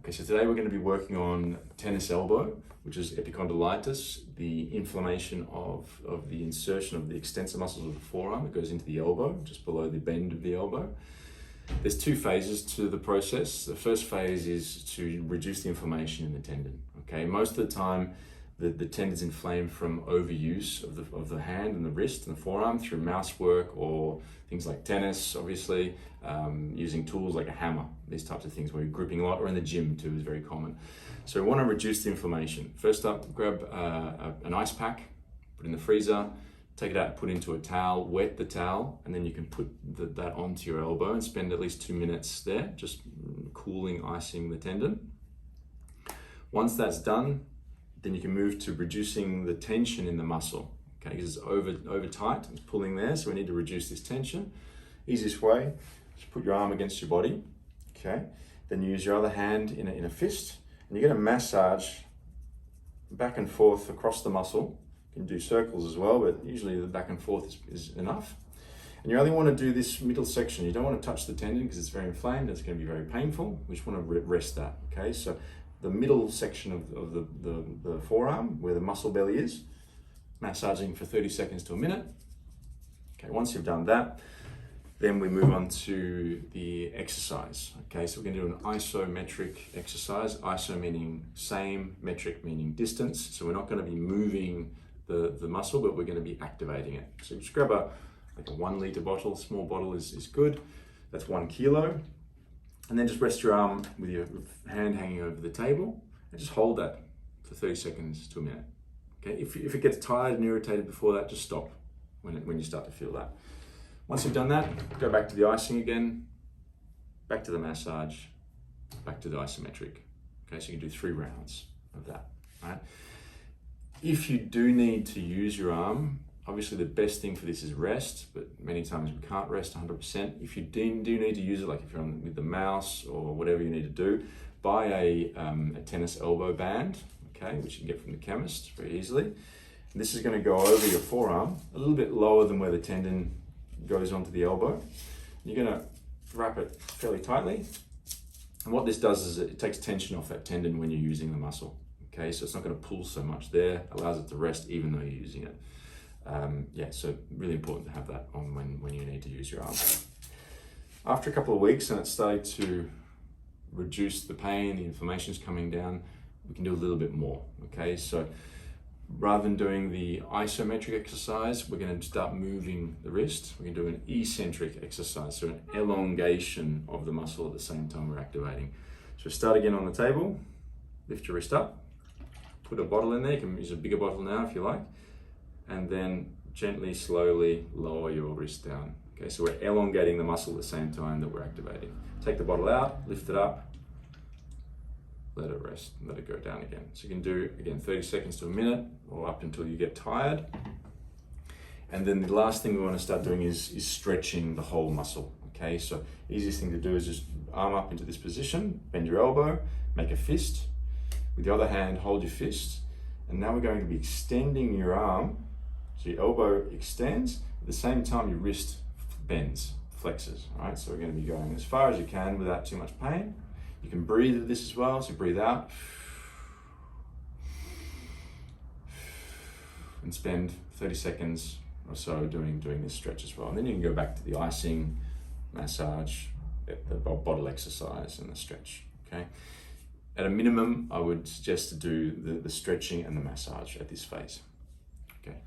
Okay, so today we're going to be working on tennis elbow, which is epicondylitis, the inflammation of the insertion of the extensor muscles of the forearm that goes into the elbow, just below the bend of the elbow. There's two phases to the process. The first phase is to reduce the inflammation in the tendon. Okay, most of the time the tendon's inflamed from overuse of the hand and the wrist and the forearm through mouse work or things like tennis, obviously, using tools like a hammer, these types of things where you're gripping a lot, or in the gym too is very common. So we want to reduce the inflammation. First up, grab an ice pack, put it in the freezer, take it out, put into a towel, wet the towel, and then you can put that onto your elbow and spend at least 2 minutes there, just cooling, icing the tendon. Once that's done, then you can move to reducing the tension in the muscle. Okay, because it's over tight, it's pulling there, so we need to reduce this tension. Easiest way, just put your arm against your body, okay? Then you use your other hand in a fist, and you're gonna massage back and forth across the muscle. You can do circles as well, but usually the back and forth is enough. And you only wanna do this middle section. You don't wanna touch the tendon because it's very inflamed, it's gonna be very painful. We just wanna rest that, okay? So the middle section of the forearm, where the muscle belly is, massaging for 30 seconds to a minute. Okay, once you've done that, then we move on to the exercise. Okay, so we're gonna do an isometric exercise. Iso meaning same, metric meaning distance. So we're not gonna be moving the muscle, but we're gonna be activating it. So just grab a 1 liter bottle, small bottle is good. That's 1 kilo. And then just rest your arm with your hand hanging over the table and just hold that for 30 seconds to a minute. Okay, if it gets tired and irritated before that, just stop when you start to feel that. Once you've done that, go back to the icing again, back to the massage, back to the isometric. Okay, so you can do 3 rounds of that, right? If you do need to use your arm, obviously the best thing for this is rest, but many times we can't rest 100%. If you do need to use it, like if you're on with the mouse or whatever you need to do, buy a tennis elbow band, okay, which you can get from the chemist very easily. And this is going to go over your forearm, a little bit lower than where the tendon goes onto the elbow. You're going to wrap it fairly tightly. And what this does is it takes tension off that tendon when you're using the muscle. Okay, so it's not going to pull so much there, allows it to rest even though you're using it. Yeah, so really important to have that on when you need to use your arm. After a couple of weeks and it's starting to reduce the pain, the inflammation's coming down, we can do a little bit more, okay? So rather than doing the isometric exercise, we're gonna start moving the wrist. We're gonna do an eccentric exercise, so an elongation of the muscle at the same time we're activating. So start again on the table, lift your wrist up, put a bottle in there. You can use a bigger bottle now if you like. And then gently, slowly lower your wrist down. Okay, so we're elongating the muscle at the same time that we're activating. Take the bottle out, lift it up, let it rest, and let it go down again. So you can do, again, 30 seconds to a minute, or up until you get tired. And then the last thing we want to start doing is stretching the whole muscle. Okay, so easiest thing to do is just arm up into this position, bend your elbow, make a fist. With the other hand, hold your fist. And now we're going to be extending your arm. So your elbow extends, at the same time your wrist bends, flexes, all right? So we're gonna be going as far as you can without too much pain. You can breathe with this as well, so breathe out. And spend 30 seconds or so doing this stretch as well. And then you can go back to the icing, massage, the bottle exercise and the stretch, okay? At a minimum, I would suggest to do the stretching and the massage at this phase, okay?